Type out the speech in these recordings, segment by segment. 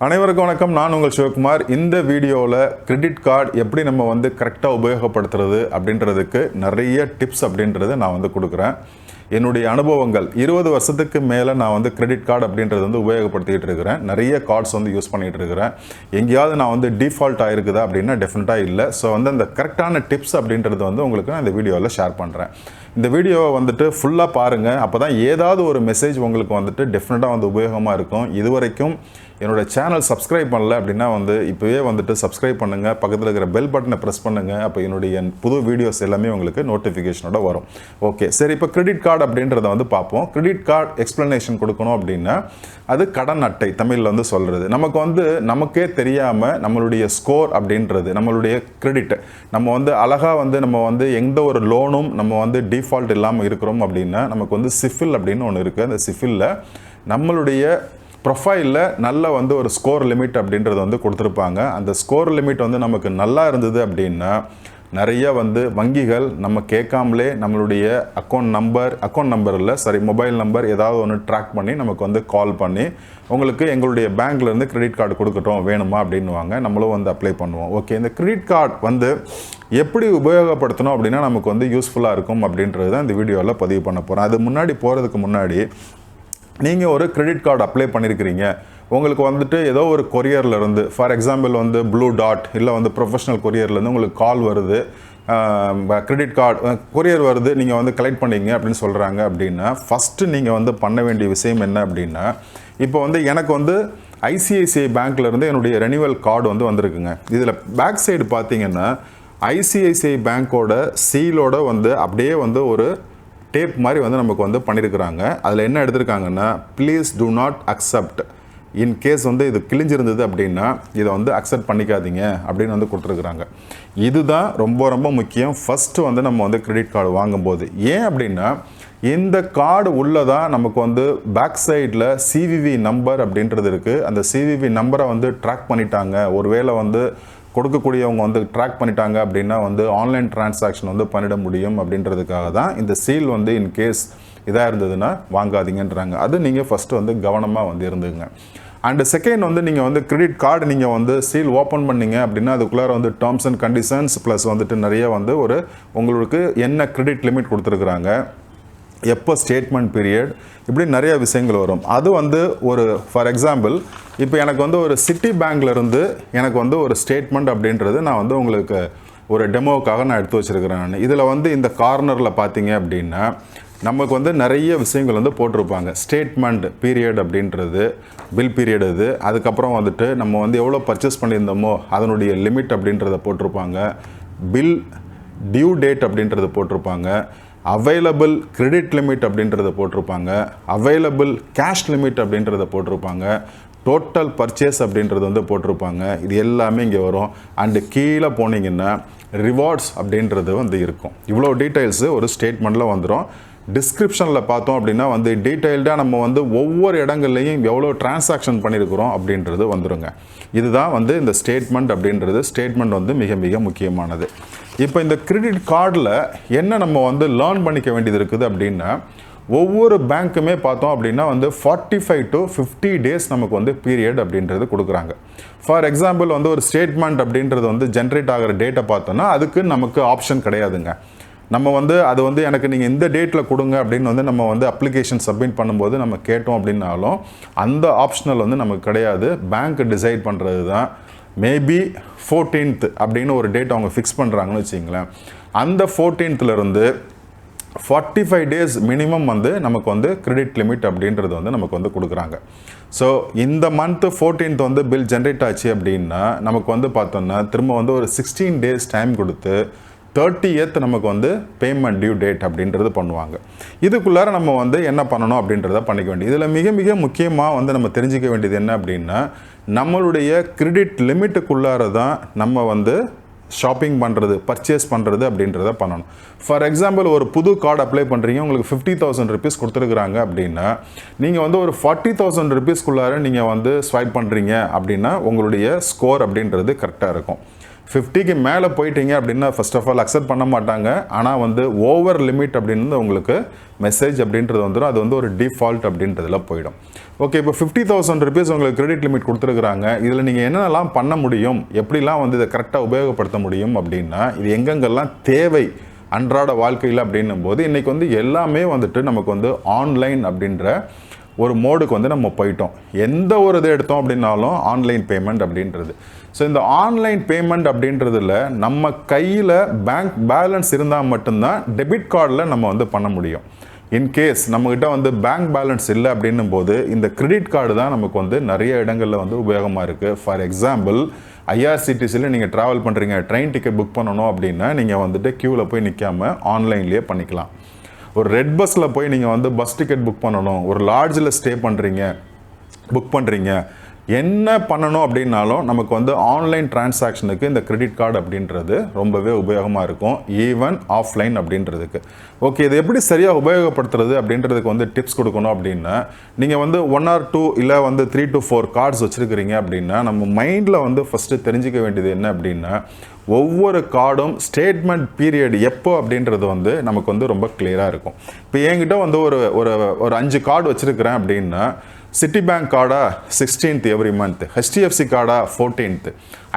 அனைவருக்கும் வணக்கம். நான் உங்கள் சிவகுமார். இந்த வீடியோவில் கிரெடிட் கார்டு எப்படி நம்ம வந்து கரெக்டாக உபயோகப்படுத்துறது அப்படின்றதுக்கு நிறைய டிப்ஸ் அப்படின்றத நான் வந்து கொடுக்குறேன். என்னுடைய அனுபவங்கள் 20 வருஷத்துக்கு மேலே நான் வந்து கிரெடிட் கார்டு அப்படின்றது வந்து உபயோகப்படுத்திகிட்டு இருக்கிறேன். நிறைய கார்ட்ஸ் வந்து யூஸ் பண்ணிகிட்டு இருக்கிறேன். எங்கேயாவது நான் வந்து டிஃபால்ட் ஆகிருக்குதா அப்படின்னா டெஃபினட்டாக இல்லை. ஸோ வந்து அந்த கரெக்டான டிப்ஸ் அப்படின்றது வந்து உங்களுக்கு நான் இந்த வீடியோவில் ஷேர் பண்ணுறேன். இந்த வீடியோவை வந்துட்டு ஃபுல்லாக பாருங்கள். அப்போ தான் ஏதாவது ஒரு மெசேஜ் உங்களுக்கு வந்துட்டு டெஃபினட்டாக வந்து உபயோகமாக இருக்கும். இதுவரைக்கும் என்னோடய சேனல் சப்ஸ்கிரைப் பண்ணல அப்படின்னா வந்து இப்போவே வந்துட்டு சப்ஸ்கிரைப் பண்ணுங்கள். பக்கத்தில் இருக்கிற பெல் பட்டனை ப்ரெஸ் பண்ணுங்கள். அப்போ என்னுடைய புது வீடியோஸ் எல்லாமே உங்களுக்கு நோட்டிஃபிகேஷனோட வரும். ஓகே, சரி. இப்போ கிரெடிட் கார்டு அப்படின்றத வந்து பார்ப்போம். கிரெடிட் கார்டு எக்ஸ்ப்ளனேஷன் கொடுக்கணும் அப்படின்னா அது கடன் அட்டை, தமிழில் வந்து சொல்கிறது. நமக்கு வந்து நமக்கே தெரியாமல் நம்மளுடைய ஸ்கோர் அப்படின்றது, நம்மளுடைய கிரெடிட், நம்ம வந்து அழகாக வந்து நம்ம வந்து எந்த ஒரு லோனும் நம்ம வந்து டிஃபால்ட் இல்லாமல் இருக்கிறோம் அப்படின்னா நமக்கு வந்து சிஃபில் அப்படின்னு ஒன்று இருக்குது. அந்த சிஃபிலில் நம்மளுடைய ப்ரொஃபைலில் நல்ல வந்து ஒரு ஸ்கோர் லிமிட் அப்படின்றது வந்து கொடுத்துருப்பாங்க. அந்த ஸ்கோர் லிமிட் வந்து நமக்கு நல்லா இருந்தது அப்படின்னா நிறைய வந்து வங்கிகள் நம்ம கேட்காமலே நம்மளுடைய அக்கௌண்ட் நம்பர் இல்லை, மொபைல் நம்பர் ஏதாவது ஒன்று ட்ராக் பண்ணி நமக்கு வந்து கால் பண்ணி உங்களுக்கு எங்களுடைய பேங்க்லேருந்து கிரெடிட் கார்டு கொடுக்கட்டும் வேணுமா அப்படின்னுவாங்க. நம்மளும் வந்து அப்ளை பண்ணுவோம். ஓகே, இந்த கிரெடிட் கார்டு வந்து எப்படி உபயோகப்படுத்தணும் அப்படின்னா நமக்கு வந்து யூஸ்ஃபுல்லாக இருக்கும் அப்படின்றது தான் இந்த வீடியோவில் பதிவு பண்ண போகிறேன். அது முன்னாடி போகிறதுக்கு முன்னாடி நீங்கள் ஒரு கிரெடிட் கார்டு அப்ளை பண்ணியிருக்கிறீங்க. உங்களுக்கு வந்துட்டு ஏதோ ஒரு கொரியர்லேருந்து, ஃபார் எக்ஸாம்பிள் வந்து ப்ளூ டாட் இல்லை வந்து ப்ரொஃபஷனல் கொரியர்லேருந்து உங்களுக்கு கால் வருது, கிரெடிட் கார்டு கொரியர் வருது, நீங்கள் வந்து கலெக்ட் பண்ணிங்க அப்படின்னு சொல்கிறாங்க அப்படின்னா ஃபஸ்ட்டு நீங்கள் வந்து பண்ண வேண்டிய விஷயம் என்ன அப்படின்னா, இப்போ வந்து எனக்கு வந்து ஐசிஐசிஐ பேங்க்லேருந்து என்னுடைய ரெனிவல் கார்டு வந்து வந்திருக்குங்க. இதில் பேக் சைடு பார்த்தீங்கன்னா ஐசிஐசிஐ பேங்க்கோட சீலோட வந்து அப்படியே வந்து ஒரு டேப் மாதிரி வந்து நமக்கு வந்து பண்ணியிருக்கிறாங்க. அதில் என்ன எடுத்திருக்காங்கன்னா, please do not accept, in case வந்து இது கிழிஞ்சிருந்தது அப்படின்னா இதை வந்து அக்செப்ட் பண்ணிக்காதீங்க அப்படின்னு வந்து கொடுத்துருக்குறாங்க. இதுதான் ரொம்ப ரொம்ப முக்கியம் ஃபஸ்ட்டு வந்து நம்ம வந்து கிரெடிட் கார்டு வாங்கும்போது. ஏன் அப்படின்னா இந்த கார்டு உள்ளதான் நமக்கு வந்து பேக் சைடில் சிவிவி நம்பர் அப்படின்றது இருக்குது. அந்த சிவிவி நம்பரை வந்து ட்ராக் பண்ணிட்டாங்க, ஒருவேளை வந்து கொடுக்கக்கூடியவங்க வந்து ட்ராக் பண்ணிட்டாங்க அப்படின்னா வந்து ஆன்லைன் டிரான்சாக்ஷன் வந்து பண்ணிட முடியும் அப்படின்றதுக்காக தான் இந்த சீல் வந்து இன்கேஸ் இதாக இருந்ததுன்னா வாங்காதீங்கன்றாங்க. அது நீங்கள் ஃபஸ்ட்டு வந்து கவனமாக வந்து இருந்துங்க. அண்டு செகண்ட் வந்து நீங்கள் வந்து கிரெடிட் கார்டு நீங்கள் வந்து சீல் ஓப்பன் பண்ணிங்க அப்படின்னா அதுக்குள்ளார வந்து டேர்ம்ஸ் அண்ட் கண்டிஷன்ஸ் ப்ளஸ் வந்துட்டு நிறைய வந்து ஒரு உங்களுக்கு என்ன கிரெடிட் லிமிட் கொடுத்துருக்குறாங்க, எப்போ ஸ்டேட்மெண்ட் பீரியட், இப்படி நிறைய விஷயங்கள் வரும். அது வந்து ஒரு ஃபார் எக்ஸாம்பிள் இப்போ எனக்கு வந்து ஒரு சிட்டி பேங்க்லேருந்து எனக்கு வந்து ஒரு ஸ்டேட்மெண்ட் அப்படின்றது நான் வந்து உங்களுக்கு ஒரு டெமோவுக்காக நான் எடுத்து வச்சுருக்கிறேன். இதில் வந்து இந்த கார்னரில் பார்த்தீங்க அப்படின்னா நமக்கு வந்து நிறைய விஷயங்கள் வந்து போட்டிருப்பாங்க. ஸ்டேட்மெண்ட் பீரியட் அப்படின்றது பில் பீரியட் இது, அதுக்கப்புறம் வந்துட்டு நம்ம வந்து எவ்வளோ பர்ச்சேஸ் பண்ணியிருந்தோமோ அதனுடைய லிமிட் அப்படின்றத போட்டிருப்பாங்க, பில் டியூ டேட் அப்படின்றத போட்டிருப்பாங்க, அவைலபிள் கிரெடிட் லிமிட் அப்படின்றத போட்டிருப்பாங்க, அவைலபிள் கேஷ் லிமிட் அப்படின்றத போட்டிருப்பாங்க, டோட்டல் பர்ச்சேஸ் அப்படின்றது வந்து போட்டிருப்பாங்க. இது எல்லாமே இங்கே வரும். அண்டு கீழே போனீங்கன்னா ரிவார்ட்ஸ் அப்படின்றது வந்து இருக்கும். இவ்வளோ டீட்டெயில்ஸு ஒரு ஸ்டேட்மெண்ட்டில் வந்துடும். டிஸ்கிரிப்ஷனில் பார்த்தோம் அப்படின்னா வந்து டீட்டெயில்டாக நம்ம வந்து ஒவ்வொரு இடங்கள்லையும் எவ்வளோ டிரான்சாக்ஷன் பண்ணியிருக்கிறோம் அப்படின்றது வந்துடுங்க. இதுதான் வந்து இந்த ஸ்டேட்மெண்ட் அப்படின்றது. ஸ்டேட்மெண்ட் வந்து மிக மிக முக்கியமானது. இப்போ இந்த கிரெடிட் கார்டில் என்ன நம்ம வந்து லேர்ன் பண்ணிக்க வேண்டியது இருக்குது அப்படின்னா, ஒவ்வொரு பேங்க்குமே பார்த்தோம் அப்படின்னா வந்து 45 to 50 days நமக்கு வந்து பீரியட் அப்படின்றது கொடுக்குறாங்க. ஃபார் எக்ஸாம்பிள் வந்து ஒரு ஸ்டேட்மெண்ட் அப்படின்றது வந்து ஜென்ரேட் ஆகிற டேட்டை பார்த்தோன்னா அதுக்கு நமக்கு ஆப்ஷன் கிடையாதுங்க. நம்ம வந்து அது வந்து எனக்கு நீங்கள் இந்த டேட்டில் கொடுங்க அப்படின்னு வந்து நம்ம வந்து அப்ளிகேஷன் சப்மிட் பண்ணும்போது நம்ம கேட்டோம் அப்படின்னாலும் அந்த ஆப்ஷனல் வந்து நமக்கு கிடையாது. பேங்க் டிசைட் பண்ணுறது தான். மேபி 14th அப்படின்னு ஒரு டேட் அவங்க ஃபிக்ஸ் பண்ணுறாங்கன்னு வச்சிங்களேன். அந்த 14th 45 days மினிமம் வந்து நமக்கு வந்து கிரெடிட் லிமிட் அப்படின்றது வந்து நமக்கு வந்து கொடுக்குறாங்க. ஸோ இந்த மந்த்து 14th வந்து பில் ஜென்ரேட் ஆச்சு அப்படின்னா நமக்கு வந்து பார்த்தோன்னா திரும்ப வந்து ஒரு 16 days டைம் கொடுத்து 30th நமக்கு வந்து பேமெண்ட் டியூ டேட் அப்படின்றது பண்ணுவாங்க. இதுக்குள்ளார நம்ம வந்து என்ன பண்ணணும் அப்படின்றத பண்ணிக்க வேண்டியது. இதில் மிக மிக முக்கியமாக வந்து நம்ம தெரிஞ்சிக்க வேண்டியது என்ன அப்படின்னா, நம்மளுடைய கிரெடிட் லிமிட்டுக்குள்ளார தான் நம்ம வந்து ஷாப்பிங் பண்ணுறது, பர்ச்சேஸ் பண்ணுறது அப்படின்றத பண்ணணும். ஃபார் எக்ஸாம்பிள் ஒரு புது கார்டு அப்ளை பண்ணுறீங்க, உங்களுக்கு 50,000 rupees கொடுத்துருக்குறாங்க அப்படின்னா நீங்கள் வந்து ஒரு 40,000 rupeesக்குள்ளார நீங்கள் வந்து ஸ்வைப் பண்ணுறீங்க அப்படின்னா உங்களுடைய ஸ்கோர் அப்படின்றது கரெக்டாக இருக்கும். 50க்கு மேலே போயிட்டீங்க அப்படின்னா ஃபர்ஸ்ட் ஆஃப் ஆல் அக்செப்ட் பண்ண மாட்டாங்க. ஆனால் வந்து ஓவர் லிமிட் அப்படின்னு உங்களுக்கு மெசேஜ் அப்படின்றது வந்துடும். அது வந்து ஒரு டிஃபால்ட் அப்படின்றதுல போயிடும். ஓகே, இப்போ 50,000 ருபீஸ் உங்களுக்கு கிரெடிட் லிமிட் கொடுத்துருக்குறாங்க. இதில் நீங்கள் என்னென்னலாம் பண்ண முடியும், எப்படிலாம் வந்து இதை கரெக்டாக உபயோகப்படுத்த முடியும் அப்படின்னா, இது எங்கெங்கெல்லாம் தேவை அன்றாட வாழ்க்கையில் அப்படின்னும் போது இன்றைக்கி வந்து எல்லாமே வந்துட்டு நமக்கு வந்து ஆன்லைன் அப்படின்ற ஒரு மோடுக்கு வந்து நம்ம போயிட்டோம். எந்த ஒரு இதை எடுத்தோம் அப்படின்னாலும் ஆன்லைன் பேமெண்ட் அப்படின்றது. ஸோ இந்த ஆன்லைன் பேமெண்ட் அப்படின்றதுல நம்ம கையில் பேங்க் பேலன்ஸ் இருந்தால் மட்டும்தான் டெபிட் கார்டில் நம்ம வந்து பண்ண முடியும். இன்கேஸ் நம்மக்கிட்ட வந்து பேங்க் பேலன்ஸ் இல்லை அப்படின்னும் போது இந்த கிரெடிட் கார்டு தான் நமக்கு வந்து நிறைய இடங்களில் வந்து உபயோகமாக இருக்குது. ஃபார் எக்ஸாம்பிள், ஐஆர்சிடிசியில் நீங்கள் ட்ராவல் பண்ணுறீங்க, ட்ரெயின் டிக்கெட் புக் பண்ணணும் அப்படின்னா நீங்கள் வந்துட்டு க்யூவில் போய் நிற்காமல் ஆன்லைன்லேயே பண்ணிக்கலாம். ஒரு ரெட் பஸ்ஸில் போய் நீங்கள் வந்து பஸ் டிக்கெட் புக் பண்ணணும், ஒரு லாட்ஜில் ஸ்டே பண்ணுறீங்க, புக் பண்ணுறீங்க, என்ன பண்ணணும் அப்படின்னாலும் நமக்கு வந்து ஆன்லைன் டிரான்சாக்ஷனுக்கு இந்த கிரெடிட் கார்டு அப்படின்றது ரொம்பவே உபயோகமாக இருக்கும், ஈவன் ஆஃப்லைன் அப்படின்றதுக்கு. ஓகே, இது எப்படி சரியாக உபயோகப்படுத்துறது அப்படின்றதுக்கு வந்து டிப்ஸ் கொடுக்கணும் அப்படின்னா, நீங்கள் வந்து 1 or 2 இல்லை வந்து 3 to 4 கார்ட்ஸ் வச்சுருக்கிறீங்க அப்படின்னா நம்ம மைண்டில் வந்து ஃபஸ்ட்டு தெரிஞ்சிக்க வேண்டியது என்ன அப்படின்னா, ஒவ்வொரு கார்டும் ஸ்டேட்மெண்ட் பீரியட் எப்போ அப்படின்றது வந்து நமக்கு வந்து ரொம்ப கிளியராக இருக்கும். இப்போ என்கிட்ட வந்து ஒரு 5 கார்டு வச்சுருக்கிறேன் அப்படின்னா, சிட்டி பேங்க் கார்டா 16th எவ்ரி மந்த், ஹெச்டிஎஃப்சி கார்டா 14th,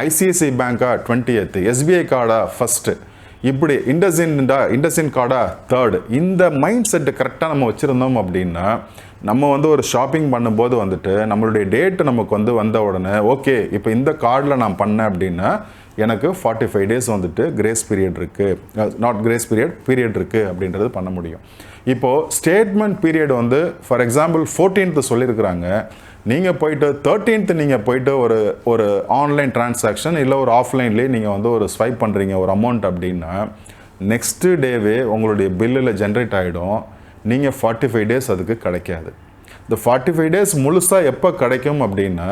ஐசிஐசிஐ பேங்க்கா 20th, எஸ்பிஐ கார்டா 1st, இப்படி இண்டஸ்இன் கார்டா 3rd. இந்த மைண்ட் செட்டு கரெக்டாக நம்ம வச்சுருந்தோம் அப்படின்னா நம்ம வந்து ஒரு ஷாப்பிங் பண்ணும்போது வந்துட்டு நம்மளுடைய டேட்டு நமக்கு வந்து வந்த உடனே ஓகே இப்போ இந்த கார்டில் நான் பண்ணேன் அப்படின்னா எனக்கு 45 days வந்துட்டு கிரேஸ் பீரியட் இருக்குது, நாட் கிரேஸ் பீரியட் இருக்குது அப்படின்றது பண்ண முடியும். இப்போது ஸ்டேட்மெண்ட் பீரியட் வந்து ஃபார் எக்ஸாம்பிள் 14th சொல்லியிருக்கிறாங்க, நீங்கள் போயிட்டு 13th நீங்கள் போயிட்டு ஒரு ஆன்லைன் டிரான்சாக்ஷன் இல்லை ஒரு ஆஃப்லைன்லேயே நீங்கள் வந்து ஒரு ஸ்வைப் பண்ணுறீங்க ஒரு அமௌண்ட் அப்படின்னா நெக்ஸ்ட்டு டேவே உங்களுடைய பில்லில் ஜென்ரேட் ஆகிடும். நீங்கள் 45 days அதுக்கு கிடைக்காது. இந்த 45 days முழுசாக எப்போ கிடைக்கும் அப்படின்னா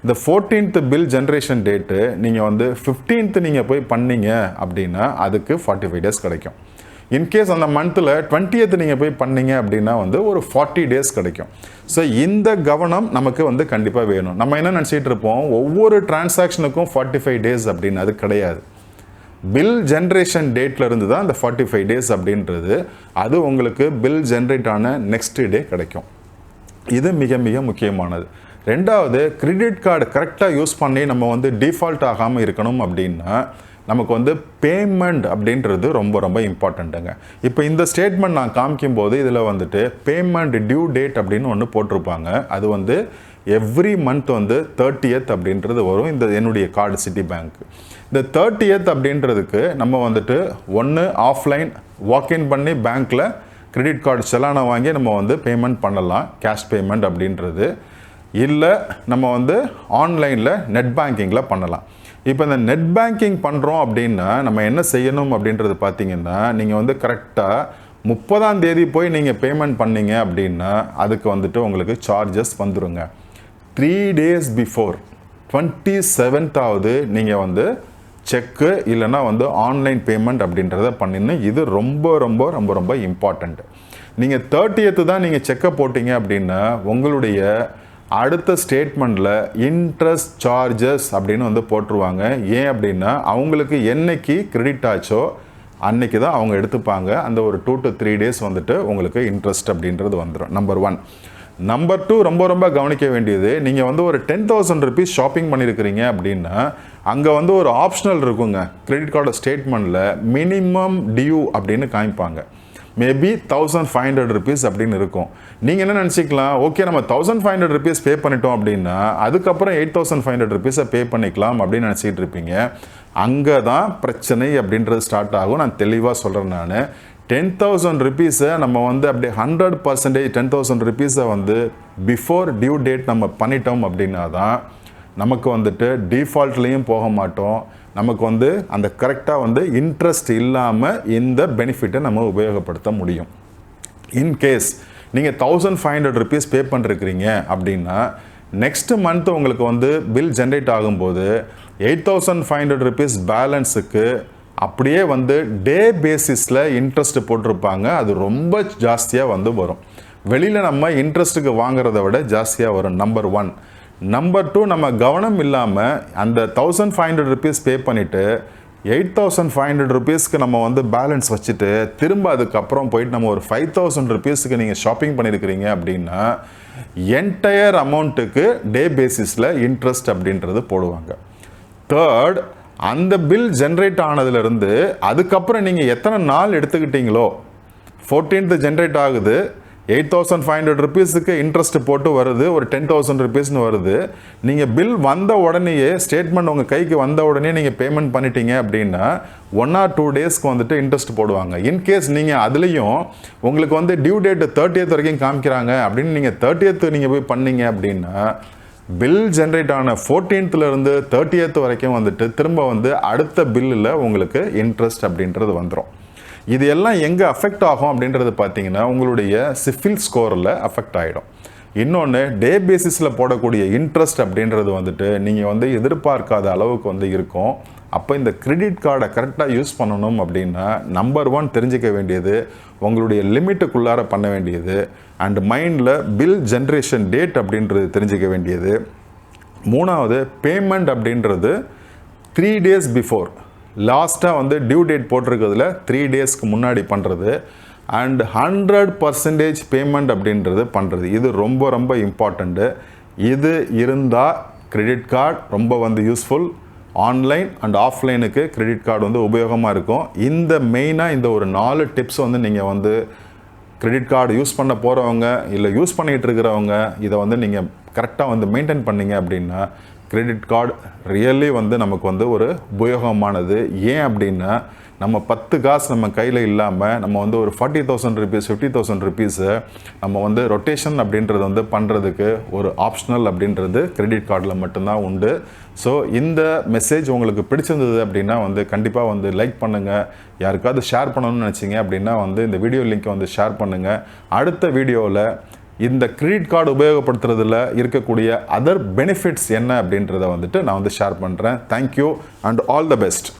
இந்த 14th பில் ஜென்ரேஷன் டேட்டு நீங்கள் வந்து 15th நீங்கள் போய் பண்ணீங்க அப்படின்னா அதுக்கு 45 days கிடைக்கும். இன்கேஸ் அந்த மந்தில் 20th நீங்கள் போய் பண்ணீங்க அப்படின்னா வந்து ஒரு 40 days கிடைக்கும். ஸோ இந்த கவனம் நமக்கு வந்து கண்டிப்பாக வேணும். நம்ம என்ன நினச்சிட்டு இருப்போம், ஒவ்வொரு டிரான்சாக்ஷனுக்கும் 45 days அப்படின்னு. அது கிடையாது. பில் ஜென்ரேஷன் டேட்டில் இருந்து தான் இந்த 45 days அப்படின்றது. அது உங்களுக்கு பில் ஜென்ரேட் ஆன நெக்ஸ்ட் டே கிடைக்கும். இது மிக மிக முக்கியமானது. ரெண்டாவது, கிரெடிட் கார்டு கரெக்டாக யூஸ் பண்ணி நம்ம வந்து டிஃபால்ட் ஆகாமல் இருக்கணும் அப்படின்னா நமக்கு வந்து பேமெண்ட் அப்படின்றது ரொம்ப ரொம்ப இம்பார்ட்டண்ட்டுங்க. இப்போ இந்த ஸ்டேட்மெண்ட் நான் காமிக்கும் போது இதில் வந்துட்டு பேமெண்ட் டியூ டேட் அப்படின்னு ஒன்று போட்டிருப்பாங்க. அது வந்து எவ்ரி மந்த் வந்து 30th அப்படின்றது வரும். இந்த என்னுடைய கார்டு சிட்டி பேங்க். இந்த 30th அப்படின்றதுக்கு நம்ம வந்துட்டு ஒன்று ஆஃப்லைன் வாக்இன் பண்ணி பேங்க்கில் கிரெடிட் கார்டு செலானை வாங்கி நம்ம வந்து பேமெண்ட் பண்ணலாம், கேஷ் பேமெண்ட் அப்படின்றது. இல்லை நம்ம வந்து ஆன்லைனில் நெட் பேங்கிங்கில் பண்ணலாம். இப்போ இந்த நெட் பேங்கிங் பண்ணுறோம் அப்படின்னா நம்ம என்ன செய்யணும் அப்படின்றது பார்த்தீங்கன்னா, நீங்கள் வந்து கரெக்டாக 30ஆம் தேதி போய் நீங்கள் பேமெண்ட் பண்ணீங்க அப்படின்னா அதுக்கு வந்துட்டு உங்களுக்கு சார்ஜஸ் வந்துடுங்க. 3 days பிஃபோர் 27th நீங்கள் வந்து செக்கு இல்லைன்னா வந்து ஆன்லைன் பேமெண்ட் அப்படின்றத பண்ணிடணும். இது ரொம்ப ரொம்ப ரொம்ப ரொம்ப இம்பார்ட்டண்ட். நீங்கள் 30th தான் நீங்கள் செக்கை போட்டிங்க அப்படின்னா உங்களுடைய அடுத்த ஸ்டேட்மெண்ட்டில் இன்ட்ரெஸ்ட் சார்ஜஸ் அப்படின்னு வந்து போட்டுருவாங்க. ஏன் அப்படின்னா அவங்களுக்கு என்னைக்கு கிரெடிட் ஆச்சோ அன்னைக்கு தான் அவங்க எடுத்துப்பாங்க. அந்த ஒரு 2 to 3 days வந்துட்டு உங்களுக்கு இன்ட்ரெஸ்ட் அப்படின்றது வந்துடும். நம்பர் 1. நம்பர் 2, ரொம்ப ரொம்ப கவனிக்க வேண்டியது, நீங்கள் வந்து ஒரு 10,000 rupees ஷாப்பிங் பண்ணியிருக்கிறீங்க அப்படின்னா அங்கே வந்து ஒரு ஆப்ஷனல் இருக்குங்க. கிரெடிட் கார்டு ஸ்டேட்மெண்ட்டில் மினிமம் டியூ அப்படின்னு காமிப்பாங்க. மேபி 1,500 rupees அப்படின்னு இருக்கும். நீங்கள் என்ன நினச்சிக்கலாம், ஓகே நம்ம 1,500 rupees பே பண்ணிட்டோம் அப்படின்னா அதுக்கப்புறம் 8,500 rupees பே பண்ணிக்கலாம் அப்படின்னு நினச்சிக்கிட்டு இருப்பீங்க. அங்கே தான் பிரச்சனை அப்படின்றது ஸ்டார்ட் ஆகும். நான் தெளிவாக சொல்கிறேன். நான் 10,000 rupees நம்ம வந்து அப்படியே 100% 10,000 rupees வந்து பிஃபோர் டியூ டேட் நம்ம பண்ணிட்டோம் அப்படின்னா தான் நமக்கு வந்துட்டு டிஃபால்ட்லேயும் போக மாட்டோம். நமக்கு வந்து அந்த கரெக்டாக வந்து இன்ட்ரெஸ்ட் இல்லாமல் இந்த பெனிஃபிட்டை நம்ம உபயோகப்படுத்த முடியும். இன்கேஸ் நீங்கள் 1,500 rupees பே பண்ணிருக்கிறீங்க அப்படின்னா நெக்ஸ்ட் மந்த் உங்களுக்கு வந்து பில் ஜென்ரேட் ஆகும்போது 8,500 rupees பேலன்ஸுக்கு அப்படியே வந்து டே பேசிஸில் இன்ட்ரெஸ்ட் போட்டிருப்பாங்க. அது ரொம்ப ஜாஸ்தியாக வந்து வரும். வெளியில் நம்ம இன்ட்ரெஸ்ட்டுக்கு வாங்குறத விட ஜாஸ்தியாக வரும். நம்பர் 1. நம்பர் 2, நம்ம கவனம் இல்லாமல் அந்த 1,500 rupees பே பண்ணிவிட்டு 8,500 rupeesக்கு நம்ம வந்து பேலன்ஸ் வச்சுட்டு திரும்ப அதுக்கப்புறம் போயிட்டு நம்ம ஒரு 5,000 rupeesக்கு நீங்கள் ஷாப்பிங் பண்ணியிருக்கிறீங்க அப்படின்னா என்டையர் அமௌண்ட்டுக்கு டே பேசிஸில் இன்ட்ரெஸ்ட் அப்படின்றது போடுவாங்க. தேர்ட், அந்த பில் ஜென்ரேட் ஆனதுலேருந்து அதுக்கப்புறம் நீங்கள் எத்தனை நாள் எடுத்துக்கிட்டீங்களோ 14th ஜென்ரேட் ஆகுது, 8,500 rupeesக்கு இன்ட்ரெஸ்ட் போட்டு வருது, ஒரு 10,000 rupeesனு வருது. நீங்கள் பில் வந்த உடனேயே ஸ்டேட்மெண்ட் உங்கள் கைக்கு வந்த உடனே நீங்கள் பேமெண்ட் பண்ணிட்டீங்க அப்படின்னா 1 or 2 daysக்கு வந்துட்டு இன்ட்ரெஸ்ட் போடுவாங்க. இன்கேஸ் நீங்கள் அதுலேயும் உங்களுக்கு வந்து டியூ டேட் 30th வரைக்கும் காமிக்கிறாங்க அப்படின்னு நீங்கள் 30th நீங்கள் போய் பண்ணீங்க அப்படின்னா பில் ஜென்ரேட் ஆன 14thலேருந்து 30th வரைக்கும் வந்துட்டு திரும்ப வந்து அடுத்த பில்லில் உங்களுக்கு இன்ட்ரெஸ்ட் அப்படின்றது வந்துடும். இது எல்லாம் எங்கே அஃபெக்ட் ஆகும் அப்படின்றது பார்த்தீங்கன்னா உங்களுடைய சிஃபில் ஸ்கோரில் அஃபெக்ட் ஆகிடும். இன்னொன்று, டே பேசிஸில் போடக்கூடிய இன்ட்ரெஸ்ட் அப்படின்றது வந்துட்டு நீங்கள் வந்து எதிர்பார்க்காத அளவுக்கு வந்து இருக்கும். அப்போ இந்த கிரெடிட் கார்டை கரெக்டாக யூஸ் பண்ணணும் அப்படின்னா நம்பர் 1 தெரிஞ்சிக்க வேண்டியது உங்களுடைய லிமிட்டுக்குள்ளார பண்ண வேண்டியது, அண்ட் மைண்டில் பில் ஜென்ரேஷன் டேட் அப்படின்றது தெரிஞ்சிக்க வேண்டியது. 3வது, பேமெண்ட் அப்படின்றது 3 days பிஃபோர், லாஸ்ட்டாக வந்து டியூ டேட் போட்டிருக்கிறதுல 3 daysக்கு முன்னாடி பண்ணுறது, அண்ட் 100% பேமெண்ட் அப்படின்றது பண்ணுறது. இது ரொம்ப ரொம்ப இம்பார்ட்டண்ட்டு. இது இருந்தால் கிரெடிட் கார்டு ரொம்ப வந்து யூஸ்ஃபுல். ஆன்லைன் அண்ட் ஆஃப்லைனுக்கு கிரெடிட் கார்டு வந்து உபயோகமாக இருக்கும். இந்த மெயினாக இந்த ஒரு 4 டிப்ஸ் வந்து நீங்கள் வந்து கிரெடிட் கார்டு யூஸ் பண்ண போகிறவங்க இல்லை யூஸ் பண்ணிகிட்டு இருக்கிறவங்க இதை வந்து நீங்கள் கரெக்டாக வந்து மெயின்டைன் பண்ணீங்க அப்படின்னா கிரெடிட் கார்டு ரியலி வந்து நமக்கு வந்து ஒரு உபயோகமானது. ஏன் அப்படின்னா நம்ம 10 காசு நம்ம கையில் இல்லாமல் நம்ம வந்து ஒரு 40,000 rupees 50,000 rupees நம்ம வந்து ரொட்டேஷன் அப்படின்றது வந்து பண்ணுறதுக்கு ஒரு ஆப்ஷனல் அப்படின்றது கிரெடிட் கார்டில் மட்டும்தான் உண்டு. ஸோ இந்த மெசேஜ் உங்களுக்கு பிடிச்சிருந்தது அப்படின்னா வந்து கண்டிப்பாக வந்து லைக் பண்ணுங்கள். யாருக்காவது ஷேர் பண்ணணும்னு நினச்சிங்க அப்படின்னா வந்து இந்த வீடியோ லிங்க்கை வந்து ஷேர் பண்ணுங்கள். அடுத்த வீடியோவில் இந்த கிரெடிட் கார்டு உபயோகப்படுத்துறதுல இருக்கக்கூடிய அதர் பெனிஃபிட்ஸ் என்ன அப்படின்றத வந்துட்டு நான் வந்து ஷேர் பண்ணுறேன். Thank you and all the best.